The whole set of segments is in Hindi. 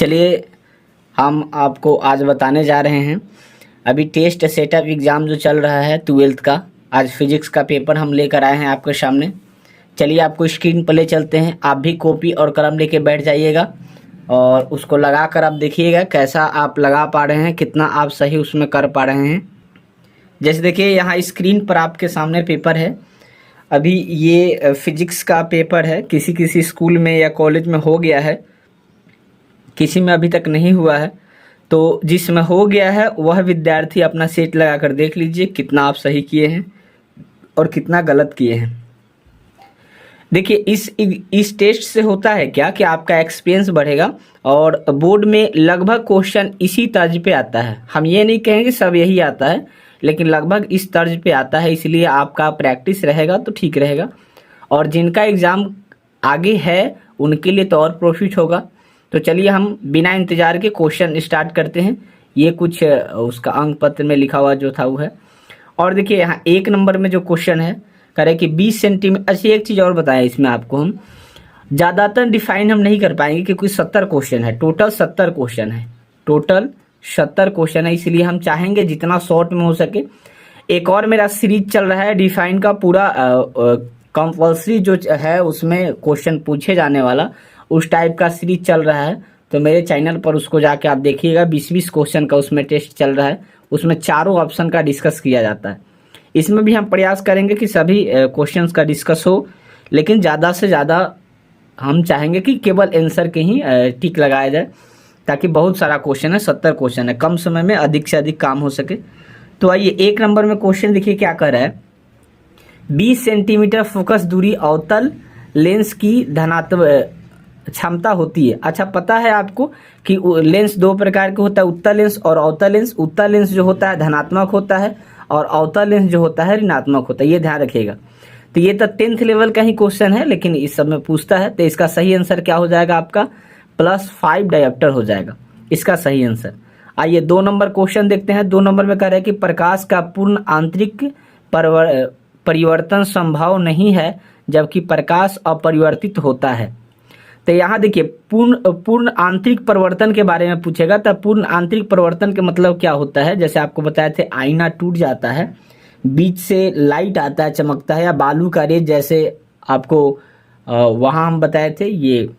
चलिए हम आपको आज बताने जा रहे हैं अभी टेस्ट सेटअप एग्ज़ाम जो चल रहा है 12th का। आज फिजिक्स का पेपर हम लेकर आए हैं आपके सामने। चलिए आपको स्क्रीन पर ले चलते हैं। आप भी कॉपी और कलम लेके बैठ जाइएगा और उसको लगा कर आप देखिएगा कैसा आप लगा पा रहे हैं, कितना आप सही उसमें कर पा रहे हैं। जैसे देखिए यहाँ स्क्रीन पर आपके सामने पेपर है। अभी ये फिजिक्स का पेपर है। किसी किसी स्कूल में या कॉलेज में हो गया है, किसी में अभी तक नहीं हुआ है। तो जिसमें हो गया है वह विद्यार्थी अपना सेट लगा कर देख लीजिए कितना आप सही किए हैं और कितना गलत किए हैं। देखिए इस टेस्ट से होता है क्या कि आपका एक्सपीरियंस बढ़ेगा और बोर्ड में लगभग क्वेश्चन इसी तर्ज पे आता है। हम ये नहीं कहेंगे सब यही आता है, लेकिन लगभग इस तर्ज पे आता है, इसलिए आपका प्रैक्टिस रहेगा तो ठीक रहेगा। और जिनका एग्ज़ाम आगे है उनके लिए तो और प्रॉफिट होगा। तो चलिए हम बिना इंतजार के क्वेश्चन स्टार्ट करते हैं। ये कुछ उसका अंक पत्र में लिखा हुआ जो था वो है। और देखिए यहाँ 1 नंबर में जो क्वेश्चन है कह रहे कि 20 सेंटीमीटर। अच्छी एक चीज़ और बताया इसमें आपको, हम ज़्यादातर डिफाइन हम नहीं कर पाएंगे क्योंकि 70 क्वेश्चन है, टोटल 70 क्वेश्चन है, टोटल 70 क्वेश्चन है, इसलिए हम चाहेंगे जितना शॉर्ट में हो सके। एक और मेरा सीरीज चल रहा है डिफाइन का, पूरा कंपल्सरी जो है उसमें क्वेश्चन पूछे जाने वाला, उस टाइप का सीरीज चल रहा है। तो मेरे चैनल पर उसको जाके आप देखिएगा। 20-20 क्वेश्चन का उसमें टेस्ट चल रहा है। उसमें चारों ऑप्शन का डिस्कस किया जाता है। इसमें भी हम प्रयास करेंगे कि सभी क्वेश्चंस का डिस्कस हो, लेकिन ज़्यादा से ज़्यादा हम चाहेंगे कि केवल आंसर के ही टिक लगाया जाए, ताकि बहुत सारा क्वेश्चन है, 70 क्वेश्चन है, कम समय में अधिक से अधिक काम हो सके। तो आइए 1 नंबर में क्वेश्चन देखिए क्या कर रहा है। 20 सेंटीमीटर फोकस दूरी अवतल लेंस की धनात्मक क्षमता होती है। अच्छा, पता है आपको कि लेंस 2 प्रकार के होता है, उत्तल लेंस और अवतल लेंस। उत्तल लेंस जो होता है धनात्मक होता है और अवतल लेंस जो होता है ऋणात्मक होता है, ये ध्यान रखिएगा। तो ये तो 10th लेवल का ही क्वेश्चन है, लेकिन इस सब में पूछता है। तो इसका सही आंसर क्या हो जाएगा आपका +5 डायोप्टर हो जाएगा इसका सही आंसर। आइए 2 नंबर क्वेश्चन देखते हैं। 2 नंबर में कह रहा है कि प्रकाश का पूर्ण आंतरिक परिवर्तन संभव नहीं है जबकि प्रकाश अपरिवर्तित होता है। तो यहाँ देखिए पूर्ण आंतरिक परिवर्तन के बारे में पूछेगा। तो पूर्ण आंतरिक परिवर्तन के मतलब क्या होता है, जैसे आपको बताए थे आईना टूट जाता है, बीच से लाइट आता है, चमकता है, या बालू का रेत, जैसे आपको वहाँ हम बताए थे ये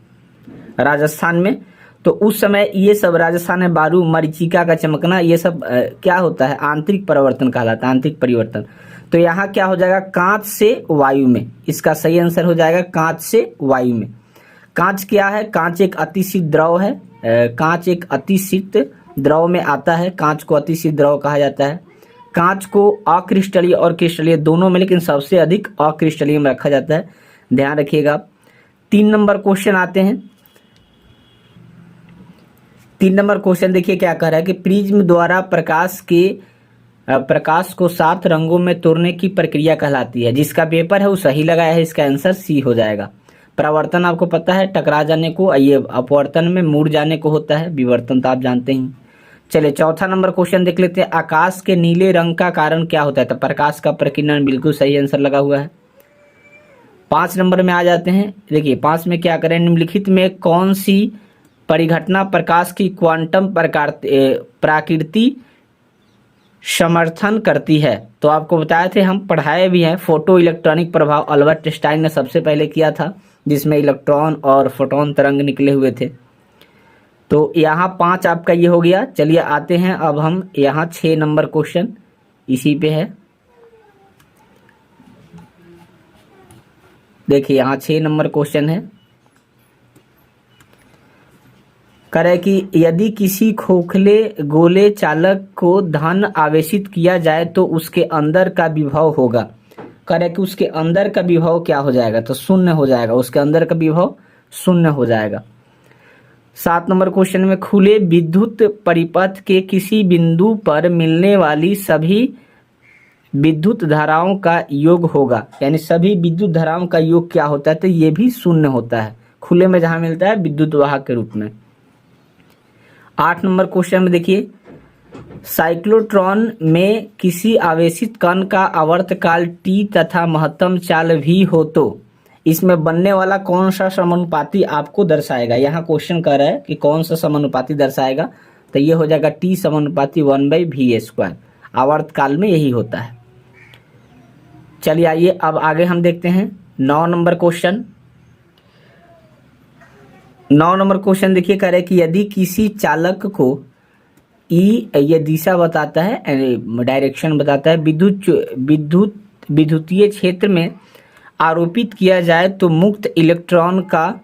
राजस्थान में। तो उस समय ये सब राजस्थान में बालू, मरीचिका का चमकना, ये सब क्या होता है, आंतरिक परिवर्तन कहलाता है, आंतरिक परिवर्तन। तो यहाँ क्या हो जाएगा, कांच से वायु में। इसका सही आंसर हो जाएगा कांच से वायु में। कांच क्या है, कांच एक अतिशीत द्रव है। कांच एक अतिशीत द्रव में आता है, कांच को अतिशीत द्रव कहा जाता है। कांच को अक्रिस्टलीय और क्रिस्टलीय दोनों में, लेकिन सबसे अधिक अक्रिस्टलीय में रखा जाता है, ध्यान रखिएगा। 3 नंबर क्वेश्चन आते हैं। 3 नंबर क्वेश्चन देखिए क्या कह रहा है कि प्रिज्म द्वारा प्रकाश को 7 रंगों में तोड़ने की प्रक्रिया कहलाती है। जिसका पेपर है वो सही लगाया है, इसका आंसर सी हो जाएगा। परावर्तन आपको पता है टकरा जाने को, ये अपवर्तन में मुड़ जाने को होता है, विवर्तन तो आप जानते ही। चलिए 4था नंबर क्वेश्चन देख लेते हैं। आकाश के नीले रंग का कारण क्या होता है। तो प्रकाश का प्रकीर्णन, बिल्कुल सही आंसर लगा हुआ है। 5 नंबर में आ जाते हैं। देखिए 5 में क्या करें, निम्नलिखित में कौन सी परिघटना प्रकाश की क्वांटम प्रकृति समर्थन करती है। तो आपको बताए थे, हम पढ़ाए भी हैं, फोटो इलेक्ट्रॉनिक प्रभाव अल्बर्ट आइंस्टाइन ने सबसे पहले किया था, जिसमें इलेक्ट्रॉन और फोटोन तरंग निकले हुए थे। तो यहाँ 5 आपका ये हो गया। चलिए आते हैं अब हम यहाँ 6 नंबर क्वेश्चन इसी पे है। देखिए यहाँ 6 नंबर क्वेश्चन है। करे कि यदि किसी खोखले गोले चालक को धन आवेशित किया जाए तो उसके अंदर का विभव होगा। करे कि उसके अंदर का विभव क्या हो जाएगा, तो 0 हो जाएगा। उसके अंदर का विभव 0 हो जाएगा। 7 नंबर क्वेश्चन में खुले विद्युत परिपथ के किसी बिंदु पर मिलने वाली सभी विद्युत धाराओं का योग होगा। यानी सभी विद्युत धाराओं का योग क्या होता है, तो ये भी 0 होता है, खुले में जहां मिलता है विद्युत वाहक के रूप में। 8 नंबर क्वेश्चन में देखिए, साइक्लोट्रॉन में किसी आवेशित कण का आवर्तकाल T तथा महत्तम चाल V हो तो इसमें बनने वाला कौन सा समानुपाती आपको दर्शाएगा। यहाँ क्वेश्चन कर रहा है कि कौन सा समानुपाती दर्शाएगा, तो ये हो जाएगा T समानुपाती 1/v²। आवर्तकाल में यही होता है। चलिए आइए अब आगे हम देखते हैं 9 नंबर क्वेश्चन। 9 नंबर क्वेश्चन देखिए, कह रहे कि यदि किसी चालक को ये दिशा बताता है, डायरेक्शन बताता है, विद्युतीय क्षेत्र में आरोपित किया जाए तो मुक्त इलेक्ट्रॉन का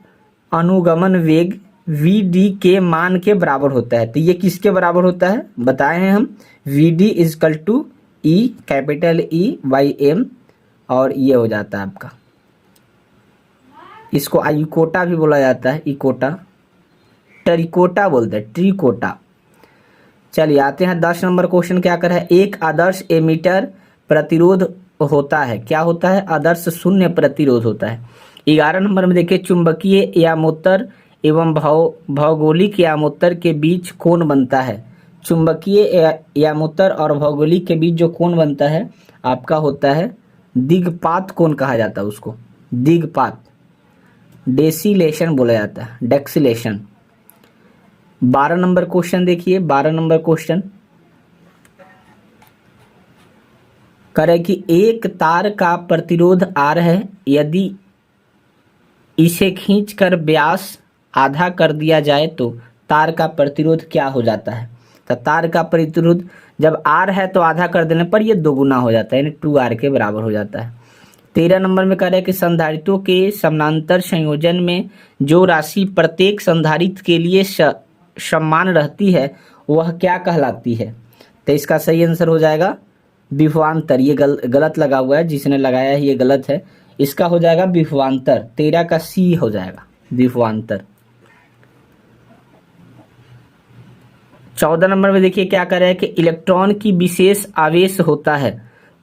अनुगमन वेग Vd के मान के बराबर होता है। तो ये किसके बराबर होता है बताए हैं हम, Vd equal to E, capital E/m, और ये हो जाता है आपका, इसको आयुकोटा भी बोला जाता है, इकोटा, टरिकोटा बोलते हैं, ट्रिकोटा। चलिए आते हैं 10 नंबर क्वेश्चन। क्या कर है, एक आदर्श एमीटर प्रतिरोध होता है। क्या होता है, आदर्श शून्य प्रतिरोध होता है। 11 नंबर में देखिए, चुंबकीय यामोत्तर एवं भौगोलिक यामोत्तर के बीच कोण बनता है। चुंबकीय यामोत्तर और भौगोलिक के बीच जो कोण बनता है आपका होता है दिग्पात कोण कहा जाता है उसको, दिग्पात, डेसिलेशन बोला जाता है, डेक्सिलेशन। 12 नंबर क्वेश्चन देखिए, 12 नंबर क्वेश्चन करे कि एक तार का प्रतिरोध R है, यदि इसे खींचकर व्यास आधा कर दिया जाए तो तार का प्रतिरोध क्या हो जाता है। तो तार का प्रतिरोध जब R है तो आधा कर देने पर ये दोगुना हो जाता है, यानी 2R के बराबर हो जाता है। 13 नंबर में कह रहा है कि संधारित्रों के समानांतर संयोजन में जो राशि प्रत्येक संधारित्र के लिए समान रहती है वह क्या कहलाती है। तो इसका सही आंसर हो जाएगा विभवांतर। ये गलत लगा हुआ है, जिसने लगाया है ये गलत है, इसका हो जाएगा विभवांतर। 13 का C हो जाएगा, विभवांतर। 14 नंबर में देखिए क्या कर रहा है कि इलेक्ट्रॉन की विशेष आवेश होता है।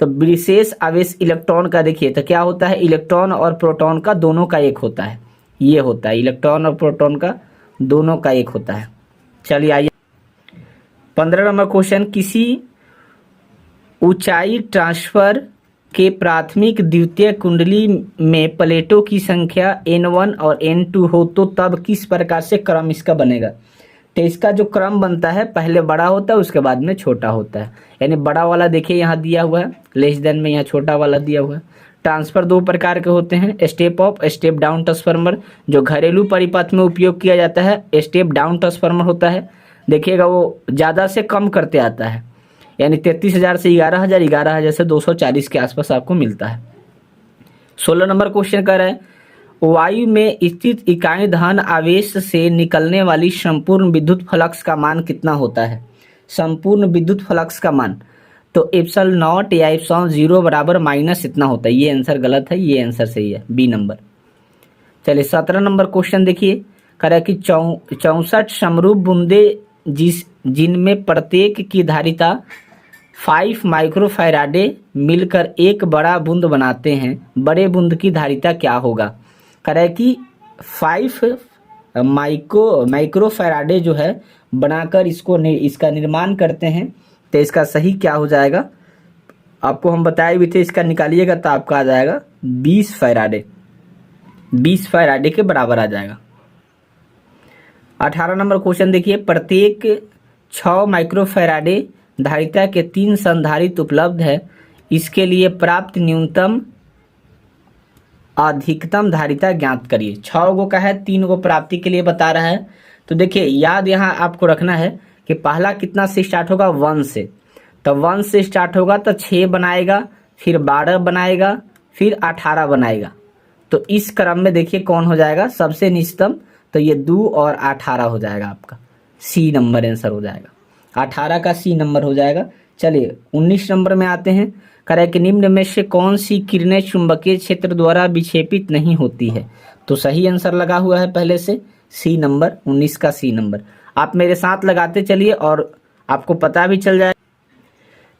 तो विशेष आवेश इलेक्ट्रॉन का देखिए तो क्या होता है, इलेक्ट्रॉन और प्रोटॉन का दोनों का एक होता है, ये होता है, इलेक्ट्रॉन और प्रोटॉन का दोनों का एक होता है। चलिए आइए 15 नंबर क्वेश्चन, किसी ऊंचाई ट्रांसफर के प्राथमिक द्वितीय कुंडली में प्लेटों की संख्या N1 और N2 हो तो तब किस प्रकार से क्रम इसका बनेगा। तो इसका जो क्रम बनता है पहले बड़ा होता है उसके बाद में छोटा होता है, यानी बड़ा वाला देखिए यहाँ दिया हुआ है, लेस देन में यहाँ छोटा वाला दिया हुआ है। ट्रांसफर 2 प्रकार के होते हैं, step up, step down transformer. जो घरेलू परिपथ में उपयोग किया जाता है स्टेप डाउन ट्रांसफार्मर होता है, देखिएगा वो ज़्यादा से कम करते आता है, यानी 33,000 से 11,000, 11,000 से 240 के आसपास आपको मिलता है। 16 नंबर क्वेश्चन कर रहा है, वायु में स्थित इकाई धन आवेश से निकलने वाली संपूर्ण विद्युत फ्लक्स का मान कितना होता है। संपूर्ण विद्युत फ्लक्स का मान तो एप्सिलॉन नॉट या एप्सिलॉन 0 बराबर माइनस इतना होता है। ये आंसर गलत है, ये आंसर सही है, बी नंबर। चलिए 17 नंबर क्वेश्चन देखिए, कह रहा है कि 64 समरूप बूंदे जिनमें प्रत्येक की धारिता 5 माइक्रोफैराडे मिलकर एक बड़ा बूंद बनाते हैं, बड़े बूंद की धारिता क्या होगा। कह रहा है कि 5 माइक्रोफैराडे जो है बनाकर इसका निर्माण करते हैं, तो इसका सही क्या हो जाएगा, आपको हम बताए भी थे, इसका निकालिएगा तो आपका आ जाएगा 20 फैराडे, 20 फैराडे के बराबर आ जाएगा। 18 नंबर क्वेश्चन देखिए, प्रत्येक 6 माइक्रोफैराडे धारिता के 3 संधारित्र उपलब्ध है, इसके लिए प्राप्त न्यूनतम अधिकतम धारिता ज्ञात करिए। 6 गो का है, 3 गो प्राप्ति के लिए बता रहा है। तो देखिए याद यहाँ आपको रखना है कि पहला कितना से स्टार्ट होगा, 1 से, तो 1 से स्टार्ट होगा तो 6 बनाएगा, फिर 12 बनाएगा, फिर 18 बनाएगा। तो इस क्रम में देखिए कौन हो जाएगा सबसे निचतम, तो ये 2 और 18 हो जाएगा, आपका C नंबर आंसर हो जाएगा, 18 का C नंबर हो जाएगा। चलिए 19 नंबर में आते हैं, कह रहा है कि निम्न में से कौन सी किरणें चुंबकीय क्षेत्र द्वारा विक्षेपित नहीं होती है। तो सही आंसर लगा हुआ है पहले से C नंबर, 19 का C नंबर। आप मेरे साथ लगाते चलिए और आपको पता भी चल जाए।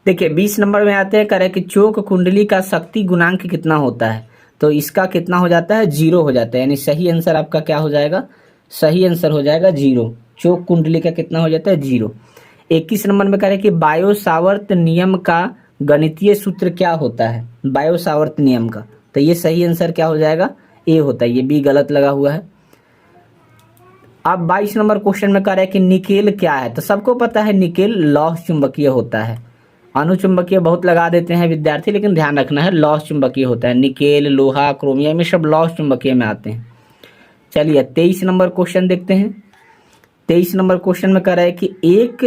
देखिए 20 नंबर में आते हैं, कह रहा है कि चौक कुंडली का शक्ति गुणांक कितना होता है। तो इसका कितना हो जाता है, 0 हो जाता है, यानी सही आंसर आपका क्या हो जाएगा, सही आंसर हो जाएगा 0। चौक कुंडली का कितना हो जाता है, 0। 21 नंबर में कह रहे हैं कि बायो-सावर्त नियम का गणितीय सूत्र क्या होता है, बायो-सावर्त नियम का। तो ये सही आंसर क्या हो जाएगा, ए होता है, ये बी गलत लगा हुआ है। अब 22 नंबर क्वेश्चन में कह रहा है कि निकेल क्या है, तो सबको पता है निकेल लौह चुंबकीय होता है। अनुचुंबकीय बहुत लगा देते हैं विद्यार्थी, लेकिन ध्यान रखना है लौह चुंबकीय होता है। निकेल, लोहा, क्रोमियम ये सब लौह चुंबकीय में आते हैं। चलिए 23 नंबर क्वेश्चन देखते हैं। 23 नंबर क्वेश्चन में कह रहा है कि एक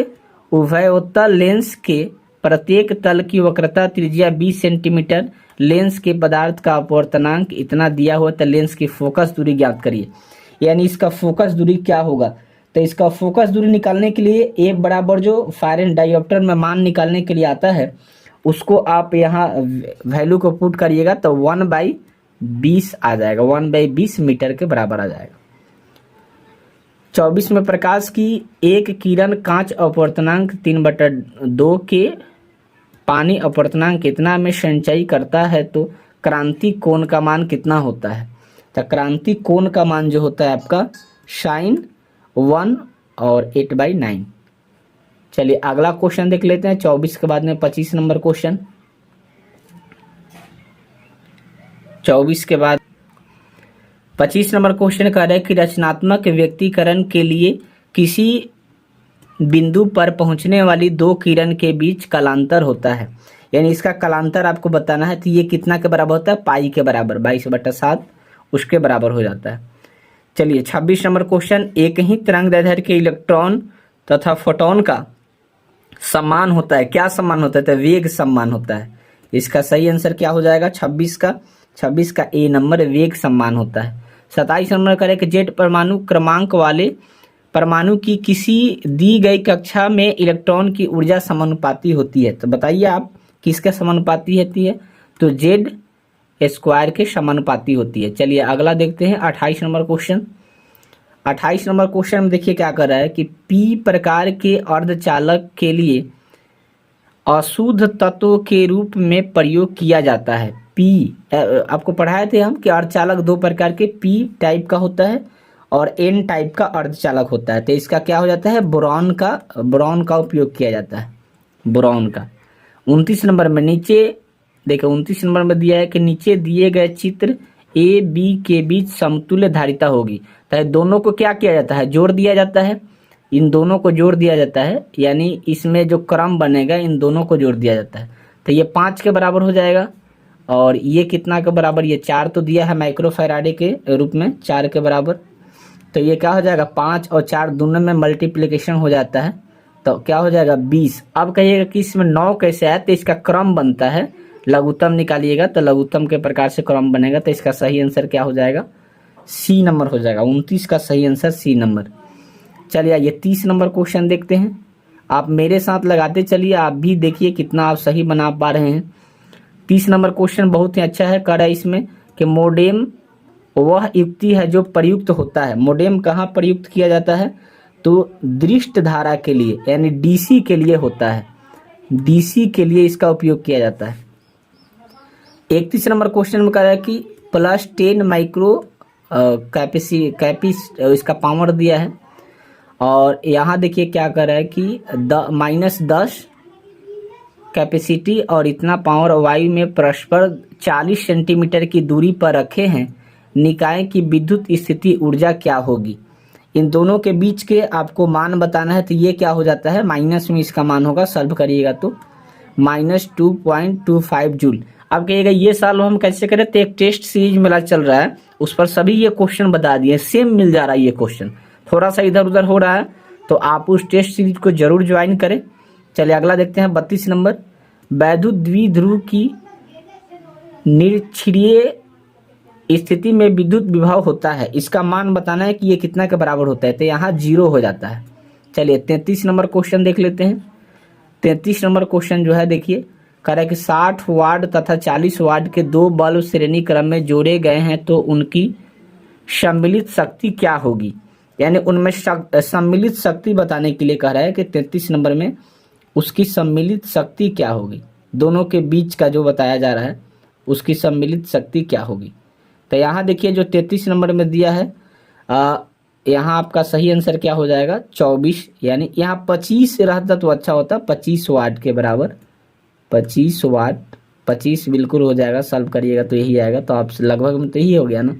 उभयोत्तल लेंस के प्रत्येक तल की वक्रता त्रिज्या 20 सेंटीमीटर, लेंस के पदार्थ का अपवर्तनांक इतना दिया हुआ, तो लेंस की फोकस दूरी ज्ञात करिए। यानी इसका फोकस दूरी क्या होगा, तो इसका फोकस दूरी निकालने के लिए ए बराबर जो फारेन डायोप्टर में मान निकालने के लिए आता है उसको आप यहाँ वैल्यू को पुट करिएगा तो 1/20 आ जाएगा, 1/20 मीटर के बराबर आ जाएगा। 24 में प्रकाश की एक किरण कांच अपवर्तनांक 3/2 के पानी अपवर्तनांक कितना में संचयी करता है, तो क्रांति कोण का मान कितना होता है, तो क्रांति कोण का मान जो होता है आपका sin 1 और 8/9। चलिए अगला क्वेश्चन देख लेते हैं 24 के बाद में 25 नंबर क्वेश्चन। 24 के बाद 25 नंबर क्वेश्चन कह रहा है कि रचनात्मक व्यक्तिकरण के लिए किसी बिंदु पर पहुंचने वाली दो किरण के बीच कालांतर होता है। यानी इसका कालांतर आपको बताना है, तो ये कितना के बराबर होता है, पाई के बराबर, 22/7 उसके बराबर हो जाता है। चलिए 26 नंबर क्वेश्चन, एक ही तरंगदैर्घ्य के इलेक्ट्रॉन तथा फोटोन का समान होता है, क्या समान होता है, तो वेग समान होता है। इसका सही आंसर क्या हो जाएगा, 26 का ए नंबर वेग समान होता है। 27 नंबर करें कि जेड परमाणु क्रमांक वाले परमाणु की किसी दी गई कक्षा में इलेक्ट्रॉन की ऊर्जा समानुपाती होती है, तो बताइए आप किसके समानुपाती होती है, तो जेड स्क्वायर के समानुपाती होती है। चलिए अगला देखते हैं 28 नंबर क्वेश्चन। 28 नंबर क्वेश्चन में देखिए क्या कर रहा है कि पी प्रकार के अर्धचालक के लिए अशुद्ध तत्व के रूप में प्रयोग किया जाता है। पी आपको पढ़ाए थे हम कि अर्धचालक दो प्रकार के, पी टाइप का होता है और एन टाइप का अर्धचालक होता है। तो इसका क्या हो जाता है, बोरॉन का उपयोग किया जाता है, बोरॉन का। 29 नंबर में नीचे देखो 29 नंबर में दिया है कि नीचे दिए गए चित्र ए बी के बीच समतुल्य धारिता होगी, तो दोनों को क्या किया जाता है, जोड़ दिया जाता है, इन दोनों को जोड़ दिया जाता है, यानी इसमें जो क्रम बनेगा इन दोनों को जोड़ दिया जाता है। तो ये 5 के बराबर हो जाएगा और ये कितना के बराबर, ये 4 तो दिया है माइक्रोफैराडे के रूप में 4 के बराबर, तो ये क्या हो जाएगा 5 और 4 दोनों में मल्टीप्लिकेशन हो जाता है, तो क्या हो जाएगा 20। अब कहिएगा कि इसमें 9 कैसे आया, तो इसका क्रम बनता है, लघुत्तम निकालिएगा तो लघुत्तम के प्रकार से क्रम बनेगा, तो इसका सही आंसर क्या हो जाएगा, सी नंबर हो जाएगा। 29 का सही आंसर सी नंबर। चलिए ये 30 नंबर क्वेश्चन देखते हैं, आप मेरे साथ लगाते चलिए, आप भी देखिए कितना आप सही बना पा रहे हैं। 30 नंबर क्वेश्चन बहुत ही अच्छा है, कह रहा है इसमें कि मोडेम वह युक्ति है जो प्रयुक्त होता है। मोडेम कहाँ प्रयुक्त किया जाता है, तो दृष्ट धारा के लिए यानी डीसी के लिए होता है, डीसी के लिए इसका उपयोग किया जाता है। 31 नंबर क्वेश्चन में कह रहा है कि +10 माइक्रो इसका पावर दिया है और यहाँ देखिए क्या कर रहा है कि -10 कैपेसिटी और इतना पावर वायु में परस्पर 40 सेंटीमीटर की दूरी पर रखे हैं, निकाय की विद्युत स्थिति ऊर्जा क्या होगी। इन दोनों के बीच के आपको मान बताना है, तो ये क्या हो जाता है, माइनस में इसका मान होगा, सॉल्व करिएगा तो -2.25 जूल। अब कहिएगा ये साल हम कैसे करें, तो एक टेस्ट सीरीज मेरा चल रहा है उस पर सभी ये क्वेश्चन बता दिए, सेम मिल जा रहा है ये क्वेश्चन, थोड़ा सा इधर उधर हो रहा है, तो आप उस टेस्ट सीरीज को जरूर ज्वाइन करें। चलिए अगला देखते हैं 32 नंबर, वैद्युत द्विध्रुव की निरक्षीय स्थिति में विद्युत विभव होता है, इसका मान बताना है कि ये कितना के बराबर होता है, तो यहाँ 0 हो जाता है। चलिए 33 नंबर क्वेश्चन देख लेते हैं। 33 नंबर क्वेश्चन जो है देखिए कह रहा है कि 60 वाट तथा 40 वाट के दो बल्ब श्रेणी क्रम में जोड़े गए हैं, तो उनकी सम्मिलित शक्ति क्या होगी, यानी उनमें सम्मिलित शक्ति बताने के लिए कह रहा है कि 33 नंबर में उसकी सम्मिलित शक्ति क्या होगी, दोनों के बीच का जो बताया जा रहा है उसकी सम्मिलित शक्ति क्या होगी। तो यहाँ देखिए जो 33 नंबर में दिया है, यहाँ आपका सही आंसर क्या हो जाएगा 24, यानी यहाँ 25 रहता तो अच्छा होता, 25 वाट के बराबर, 25 वाट, 25 बिल्कुल हो जाएगा, सॉल्व करिएगा तो यही आएगा, तो आप लगभग में तो यही हो गया ना,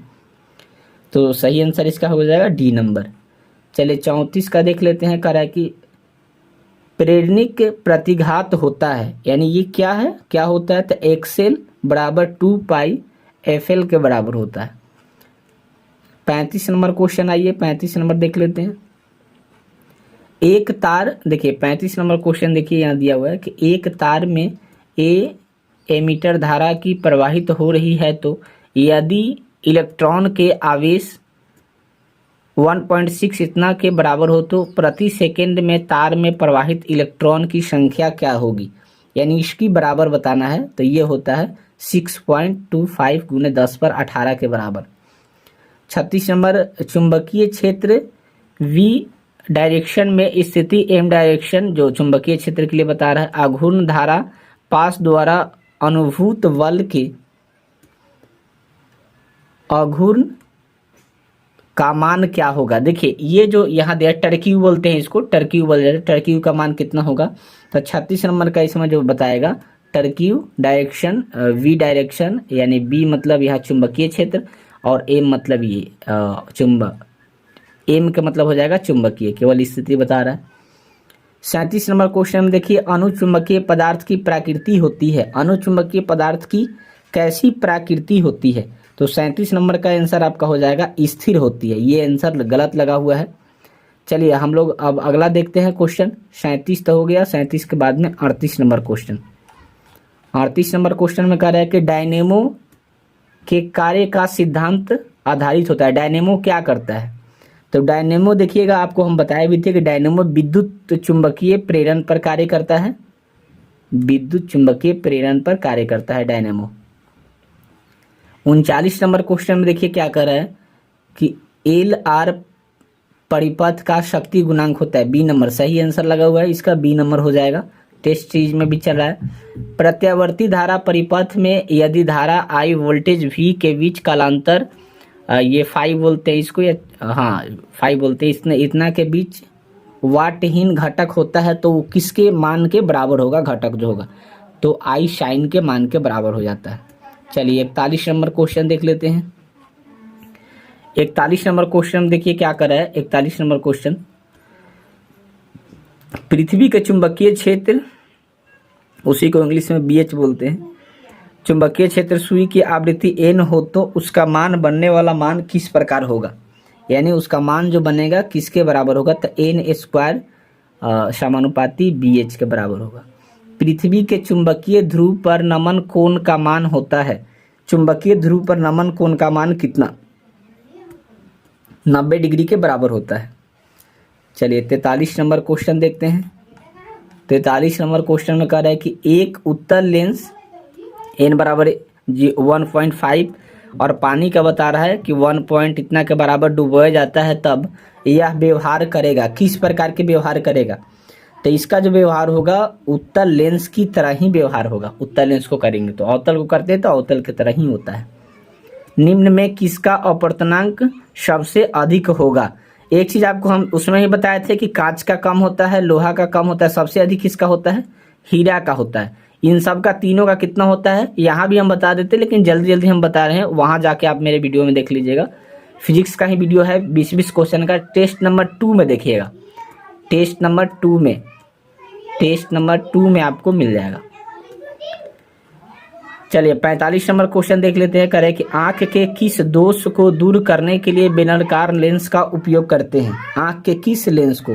तो सही आंसर इसका हो जाएगा डी नंबर। चलिए 34 का देख लेते हैं। कह रहा है कि प्रेरणिक प्रतिघात होता है, यानी ये क्या है, क्या होता है, तो एक्सएल बराबर 2 पाई एफएल के बराबर होता है। 35 नंबर क्वेश्चन, आइए 35 नंबर देख लेते हैं। एक तार, देखिए 35 नंबर क्वेश्चन देखिए यहाँ दिया हुआ है कि एक तार में ए एमीटर धारा की प्रवाहित हो रही है, तो यदि इलेक्ट्रॉन के आवेश 1.6 इतना के बराबर हो तो प्रति सेकंड में तार में प्रवाहित इलेक्ट्रॉन की संख्या क्या होगी, यानी इसकी बराबर बताना है। तो ये होता है 6.25 गुने 10⁸ के बराबर। 36 नंबर, चुंबकीय क्षेत्र V डायरेक्शन में स्थिति M डायरेक्शन जो चुंबकीय क्षेत्र के लिए बता रहा है, आघूर्ण धारा पास द्वारा अनुभूत बल के आघूर्ण का मान क्या होगा। देखिए ये जो यहाँ दिया टर्क्यू बोलते हैं, इसको टर्क्यू बोल जाते हैं। टर्क्यू का मान कितना होगा, तो 36 नंबर का इसमें जो बताएगा टर्क्यू डायरेक्शन V डायरेक्शन, यानी B मतलब यहाँ चुंबकीय क्षेत्र और M मतलब ये चुंबक, M का मतलब हो जाएगा चुंबकीय, केवल स्थिति बता रहा है। 37 नंबर क्वेश्चन में देखिए अनुचुंबकीय पदार्थ की प्रकृति होती है, अनुचुंबकीय पदार्थ की कैसी प्रकृति होती है, तो 37 नंबर का आंसर आपका हो जाएगा स्थिर होती है। ये आंसर गलत लगा हुआ है। चलिए हम लोग अब अगला देखते हैं क्वेश्चन। 37 तो हो गया, 37 के बाद में 38 नंबर क्वेश्चन। 38 नंबर क्वेश्चन में कह रहा है कि डायनेमो के कार्य का सिद्धांत आधारित होता है। डायनेमो क्या करता है, तो डायनेमो देखिएगा आपको हम बताए भी थे कि डायनेमो विद्युत चुंबकीय प्रेरण पर कार्य करता है, विद्युत चुंबकीय प्रेरण पर कार्य करता है डायनेमो। 39 नंबर क्वेश्चन में देखिए क्या कर रहा है कि एल आर परिपथ का शक्ति गुणांक होता है, बी नंबर। सही आंसर लगा हुआ है इसका, बी नंबर हो जाएगा। टेस्ट सीरीज में भी चल रहा है। प्रत्यावर्ती धारा परिपथ में यदि धारा आई वोल्टेज वी के बीच कालांतर, ये 5 बोलते हैं इसको, या हाँ 5 बोलते हैं, इतना के बीच वाटहीन घटक होता है, तो वो किसके मान के बराबर होगा, घटक जो होगा, तो आई साइन के मान के बराबर हो जाता है। चलिए 41 नंबर क्वेश्चन देख लेते हैं। 41 नंबर क्वेश्चन देखिए क्या कर रहा है। 41 नंबर क्वेश्चन, पृथ्वी के चुंबकीय क्षेत्र, उसी को इंग्लिश में BH बोलते हैं, चुंबकीय क्षेत्र सुई की आवृत्ति n हो तो उसका मान बनने वाला मान किस प्रकार होगा, यानी उसका मान जो बनेगा किसके बराबर होगा, तो n² समानुपाती BH के बराबर होगा। पृथ्वी के चुंबकीय ध्रुव पर नमन कोण का मान होता है, चुंबकीय ध्रुव पर नमन कोण का मान कितना, 90 डिग्री के बराबर होता है। चलिए 43 नंबर क्वेश्चन देखते हैं। 43 नंबर क्वेश्चन में कह रहा है कि एक उत्तल लेंस n बराबर 1.5 और पानी का बता रहा है कि 1 पॉइंट इतना के बराबर डुबोया जाता है, तब यह व्यवहार करेगा, किस प्रकार के व्यवहार करेगा, तो इसका जो व्यवहार होगा उत्तल लेंस की तरह ही व्यवहार होगा। उत्तल लेंस को करेंगे तो अवतल को करते हैं तो अवतल की तरह ही होता है। निम्न में किसका अपवर्तनांक सबसे अधिक होगा। एक चीज आपको हम उसमें ही बताए थे कि कांच का कम होता है, लोहा का कम होता है, सबसे अधिक किसका होता है, हीरा का होता है। इन सब का तीनों का कितना होता है यहाँ भी हम बता देते, लेकिन जल्दी जल्दी हम बता रहे हैं, वहां जाके आप मेरे वीडियो में देख लीजिएगा। फिजिक्स का ही वीडियो है, 20-20 क्वेश्चन का, टेस्ट नंबर 2 में देखिएगा, टेस्ट नंबर 2 में आपको मिल जाएगा। चलिए 45 नंबर क्वेश्चन देख लेते हैं। करें कि आंख के किस दोष को दूर करने के लिए बेलनाकार लेंस का उपयोग करते हैं। आंख के किस लेंस को,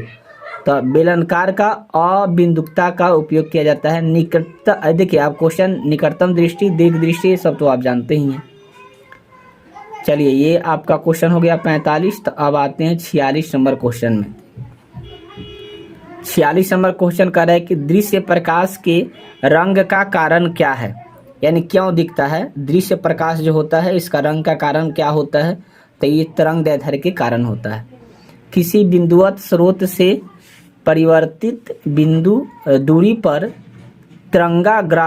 तो बेलनाकार का अबिंदुकता का उपयोग किया जाता है। निकट, देखिए आप क्वेश्चन निकटतम दृष्टि, दीर्घ दृष्टि, सब तो आप जानते ही हैं। चलिए ये आपका क्वेश्चन हो गया 45। तो अब आते हैं 46 नंबर क्वेश्चन में। 46 नंबर क्वेश्चन कह रहा है कि दृश्य प्रकाश के रंग का कारण क्या है, यानी क्यों दिखता है। दृश्य प्रकाश जो होता है इसका रंग का कारण क्या होता है, तो ये तरंगदैर्ध्य के कारण होता है। किसी बिंदुवत स्रोत से परिवर्तित बिंदु दूरी पर तरंगाग्र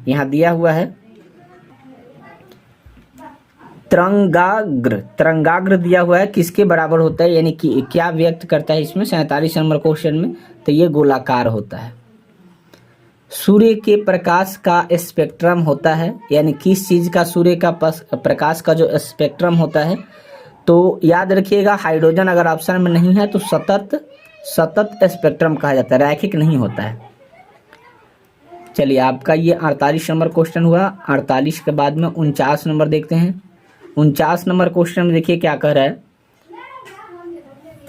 यहाँ दिया हुआ है, तरंगाग्र दिया हुआ है, किसके बराबर होता है, यानी कि क्या व्यक्त करता है इसमें 47 नंबर क्वेश्चन में, तो ये गोलाकार होता है। सूर्य के प्रकाश का स्पेक्ट्रम होता है, यानी किस चीज़ का सूर्य का प्रकाश का जो स्पेक्ट्रम होता है, तो याद रखिएगा हाइड्रोजन अगर ऑप्शन में नहीं है तो सतत स्पेक्ट्रम कहा जाता है, रैखिक नहीं होता है। चलिए आपका ये 48 नंबर क्वेश्चन हुआ। 48 के बाद में 49 नंबर देखते हैं। 49 नंबर क्वेश्चन में देखिए क्या कह रहा है।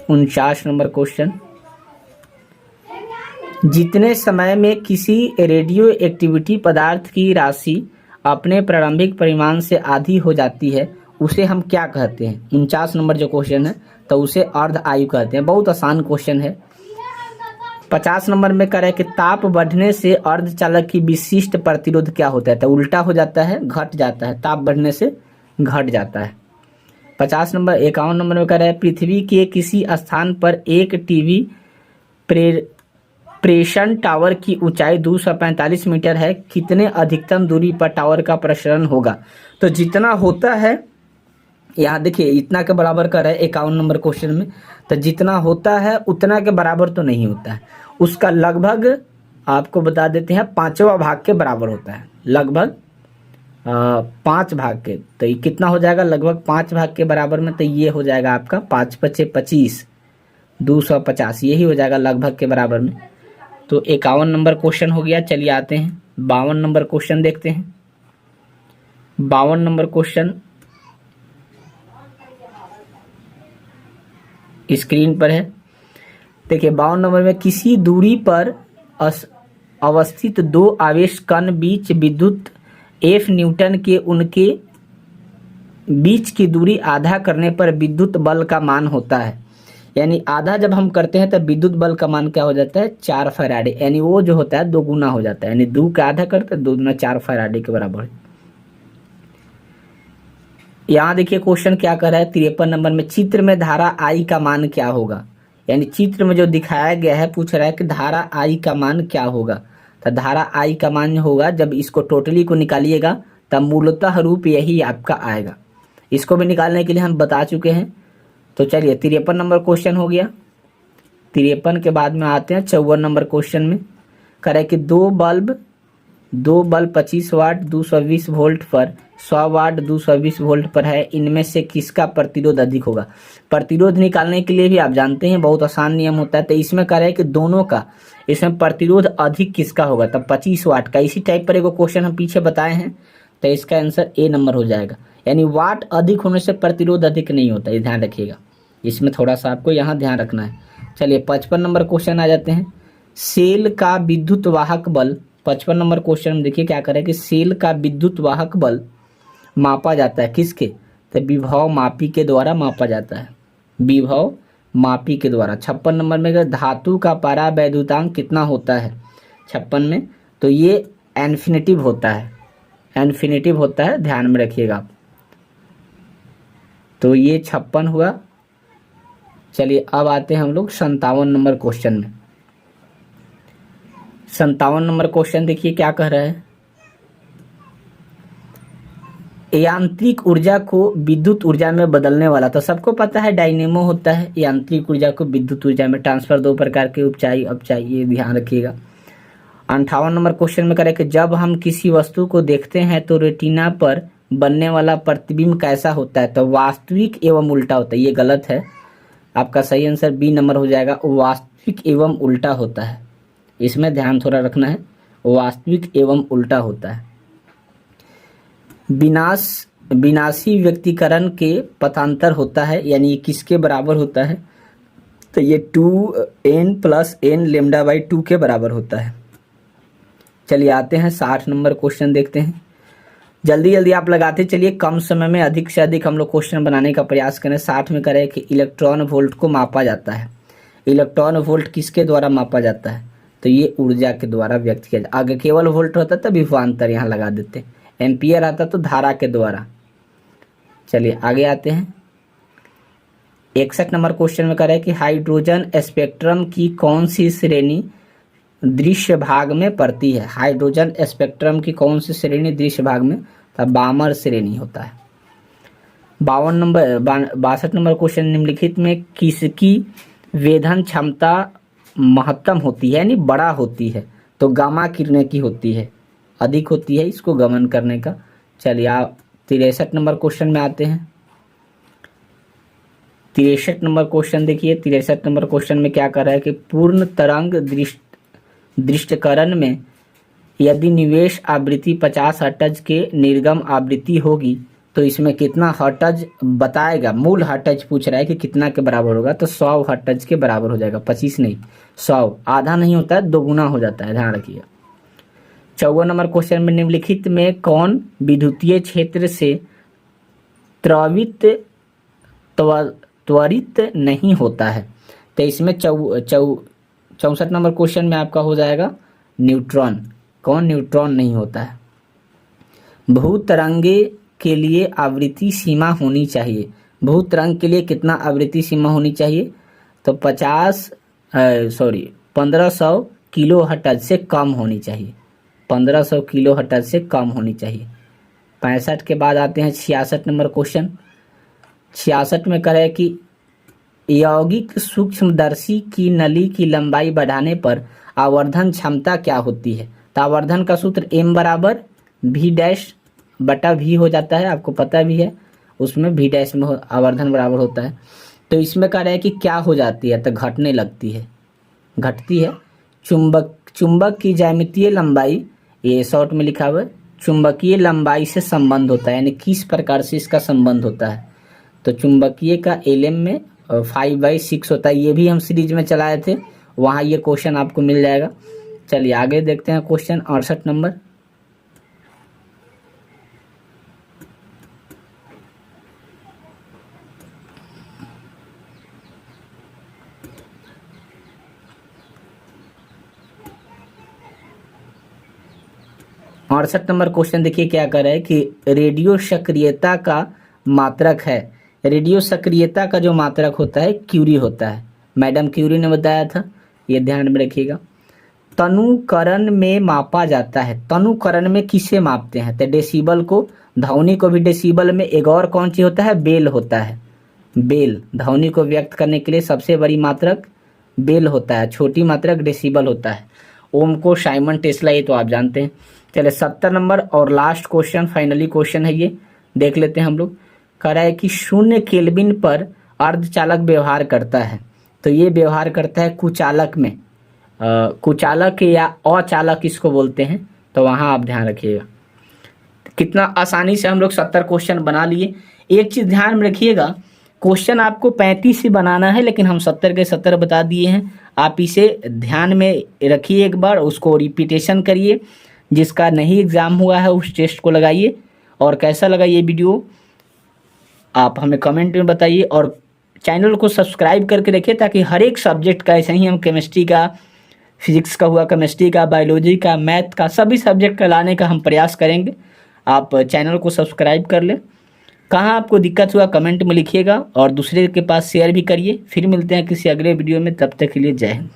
49 नंबर क्वेश्चन, जितने समय में किसी रेडियो एक्टिविटी पदार्थ की राशि अपने प्रारंभिक परिमाण से आधी हो जाती है उसे हम क्या कहते हैं। 49 नंबर जो क्वेश्चन है तो उसे अर्ध आयु कहते हैं। बहुत आसान क्वेश्चन है। 50 नंबर में कह रहा है कि ताप बढ़ने से अर्धचालक की विशिष्ट प्रतिरोध क्या होता है, तो उल्टा हो जाता है, घट जाता है, ताप बढ़ने से घट जाता है। 50 नंबर 51 नंबर में कह रहा है पृथ्वी के किसी स्थान पर एक टीवी प्रेषण टावर की ऊंचाई 245 मीटर है, कितने अधिकतम दूरी पर टावर का प्रसारण होगा। तो जितना होता है, यहाँ देखिए इतना के बराबर कर रहा है 51 नंबर क्वेश्चन में, तो जितना होता है उतना के बराबर तो नहीं होता है, उसका लगभग आपको बता देते हैं 5वां भाग के बराबर होता है, लगभग 5 भाग के। तो ये कितना हो जाएगा, लगभग 5 भाग के बराबर में। तो ये हो जाएगा आपका 5 × 5 = 25, 250, यही हो जाएगा लगभग के बराबर में। तो 51 नंबर क्वेश्चन हो गया। चलिए आते हैं 52 नंबर क्वेश्चन देखते हैं। 52 नंबर क्वेश्चन स्क्रीन पर है। देखिए 52 नंबर में किसी दूरी पर अवस्थित दो आवेश कण बीच विद्युत F न्यूटन के उनके बीच की दूरी आधा करने पर विद्युत बल का मान होता है। यानी आधा जब हम करते हैं तब विद्युत बल का मान क्या हो जाता है, 4 फैराडे, यानी वो जो होता है 2 गुना हो जाता है, यानी 2 का आधा करते हैं 2 गुना 4 फैराडे के बराबर है। यहाँ देखिए क्वेश्चन क्या कर रहा है 53 नंबर में, चित्र में धारा I का मान क्या होगा। यानी चित्र में जो दिखाया गया है पूछ रहा है कि धारा I का मान क्या होगा। तो धारा I का मान होगा, जब इसको टोटली को निकालिएगा तब मूलतः रूप यही आपका आएगा। इसको भी निकालने के लिए हम बता चुके हैं। तो चलिए 53 नंबर क्वेश्चन हो गया। 53 के बाद में आते हैं 54 नंबर क्वेश्चन में। करें कि दो बल्ब 25 वाट 220 वोल्ट पर 100 वाट 220 वोल्ट पर है, इनमें से किसका प्रतिरोध अधिक होगा। प्रतिरोध निकालने के लिए भी आप जानते हैं बहुत आसान नियम होता है। तो इसमें कह रहा है कि दोनों का, इसमें प्रतिरोध अधिक किसका होगा, तब 25 वाट का। इसी टाइप पर एक क्वेश्चन हम पीछे बताए हैं, तो इसका आंसर ए नंबर हो जाएगा। यानी वाट अधिक होने से प्रतिरोध अधिक नहीं होता, ये ध्यान रखिएगा, इसमें थोड़ा सा आपको यहाँ ध्यान रखना है। चलिए 55 नंबर क्वेश्चन आ जाते हैं। सेल का विद्युत वाहक बल, 55 नंबर क्वेश्चन में देखिए क्या करें कि सेल का विद्युत वाहक बल मापा जाता है किसके, तो विभव मापी के द्वारा मापा जाता है, विभव मापी के द्वारा। 56 नंबर में धातु का परावैद्युतांक कितना होता है 56 में, तो ये इन्फिनिटिव होता है, इन्फिनिटिव होता है, ध्यान में रखिएगा आप। तो ये 56 हुआ। चलिए अब आते हैं हम लोग 57 नंबर क्वेश्चन में। 57 नंबर क्वेश्चन देखिए क्या कह रहा है, यांत्रिक ऊर्जा को विद्युत ऊर्जा में बदलने वाला, तो सबको पता है डायनेमो होता है, यांत्रिक ऊर्जा को विद्युत ऊर्जा में ट्रांसफर 2 प्रकार के उपचाई अपचाई, ये ध्यान रखिएगा। 58 नंबर क्वेश्चन में करें कि जब हम किसी वस्तु को देखते हैं तो रेटिना पर बनने वाला प्रतिबिंब कैसा होता है, तो वास्तविक एवं उल्टा होता है। ये गलत है, आपका सही आंसर बी नंबर हो जाएगा, वास्तविक एवं उल्टा होता है, इसमें ध्यान थोड़ा रखना है, वास्तविक एवं उल्टा होता है। विनाशी व्यक्तिकरण के पथांतर होता है, यानी ये किसके बराबर होता है, तो ये 2n + n λ/2 के बराबर होता है। चलिए आते हैं 60 नंबर क्वेश्चन देखते हैं। जल्दी जल्दी आप लगाते चलिए, कम समय में अधिक से अधिक हम लोग क्वेश्चन बनाने का प्रयास करें। 60 में करें कि इलेक्ट्रॉन वोल्ट को मापा जाता है, इलेक्ट्रॉन वोल्ट किसके द्वारा मापा जाता है, तो ये ऊर्जा के द्वारा व्यक्त किया जाता है। अगर केवल वोल्ट होता तो विभवांतर यहाँ लगा देते, एम्पियर आता तो धारा के द्वारा। चलिए आगे आते हैं। 61 नंबर क्वेश्चन में कह रहा है कि हाइड्रोजन स्पेक्ट्रम की कौन सी श्रेणी दृश्य भाग में पड़ती है। हाइड्रोजन स्पेक्ट्रम की कौन सी श्रेणी दृश्य भाग में, तो बामर श्रेणी होता है। 62 नंबर क्वेश्चन, निम्नलिखित में किसकी वेधन क्षमता महत्तम होती है, यानी बड़ा होती है, तो गामा किरणें की होती है, अधिक होती है इसको गमन करने का। चलिए आप 63 नंबर क्वेश्चन में आते हैं। 63 नंबर क्वेश्चन देखिए। 63 नंबर क्वेश्चन में क्या कर रहा है कि पूर्ण तरंग दृष्टिकरण में यदि निवेश आवृत्ति 50 हर्ट्ज के निर्गम आवृत्ति होगी तो इसमें कितना हर्ट्ज बताएगा। मूल हर्ट्ज पूछ रहा है कि कितना के बराबर होगा, तो 100 हर्ट्ज के बराबर हो जाएगा। 25 नहीं, 100। आधा नहीं होता है, दोगुना हो जाता है, ध्यान रखिएगा। 54 नंबर क्वेश्चन में निम्नलिखित में कौन विद्युतीय क्षेत्र से त्वरित नहीं होता है। तो इसमें 64 नंबर क्वेश्चन में आपका हो जाएगा न्यूट्रॉन। कौन न्यूट्रॉन नहीं होता है। भूतरंगे के लिए आवृत्ति सीमा होनी चाहिए। भूतरंग के लिए कितना आवृत्ति सीमा होनी चाहिए, तो 1500 किलो हर्ट्ज से कम होनी चाहिए। 1500 किलो हर्ट्ज से कम होनी चाहिए। 65 के बाद आते हैं 66 नंबर क्वेश्चन। 66 में करें कि यौगिक सूक्ष्मदर्शी की नली की लंबाई बढ़ाने पर आवर्धन क्षमता क्या होती है। तो आवर्धन का सूत्र m बराबर v' हो जाता है, आपको पता भी है, उसमें v' में आवर्धन बराबर होता है। तो इसमें कह रहा है कि क्या हो जाती है, तो घटने लगती है, घटती है। चुंबक की ज्यामितीय लंबाई, ये शॉर्ट में लिखा हुआ है, चुंबकीय लंबाई से संबंध होता है, यानी किस प्रकार से इसका संबंध होता है। तो चुंबकीय का LM में 5/6 होता है। ये भी हम सीरीज में चलाए थे, वहाँ ये क्वेश्चन आपको मिल जाएगा। चलिए आगे देखते हैं क्वेश्चन 68 नंबर। अड़सठ नंबर क्वेश्चन देखिए क्या कर रहा है कि रेडियो सक्रियता का मात्रक है। रेडियो सक्रियता का जो मात्रक होता है क्यूरी होता है, मैडम क्यूरी ने बताया था, ये ध्यान में रखिएगा। तनुकरण में मापा जाता है। तनुकरण में किसे मापते हैं, तो डेसिबल को, ध्वनि को भी डेसिबल में। एक और कौन सी होता है, बेल होता है। बेल ध्वनि को व्यक्त करने के लिए सबसे बड़ी मात्रक बेल होता है, छोटी मात्रक डेसिबल होता है। ओम को साइमन टेस्ला, ये तो आप जानते हैं। चले 70 नंबर और लास्ट क्वेश्चन, फाइनली क्वेश्चन है, ये देख लेते हैं हम लोग। कह रहा है कि 0 केल्विन पर अर्धचालक व्यवहार करता है। तो ये व्यवहार करता है कुचालक में, कुचालक या अचालक इसको बोलते हैं, तो वहाँ आप ध्यान रखिएगा। कितना आसानी से हम लोग 70 क्वेश्चन बना लिए। एक चीज़ ध्यान में रखिएगा, क्वेश्चन आपको 35 ही बनाना है, लेकिन हम 70 के 70 बता दिए हैं। आप इसे ध्यान में रखिए, एक बार उसको रिपीटेशन करिए। जिसका नहीं एग्ज़ाम हुआ है उस टेस्ट को लगाइए। और कैसा लगा ये वीडियो आप हमें कमेंट में बताइए, और चैनल को सब्सक्राइब करके रखिए, ताकि हर एक सब्जेक्ट का, ऐसे ही हम केमिस्ट्री का, फिजिक्स का हुआ, केमिस्ट्री का, बायोलॉजी का, मैथ का, सभी सब्जेक्ट का लाने का हम प्रयास करेंगे। आप चैनल को सब्सक्राइब कर लें। कहाँ आपको दिक्कत हुआ कमेंट में लिखिएगा, और दूसरे के पास शेयर भी करिए। फिर मिलते हैं किसी अगले वीडियो में, तब तक के लिए जय हिंद।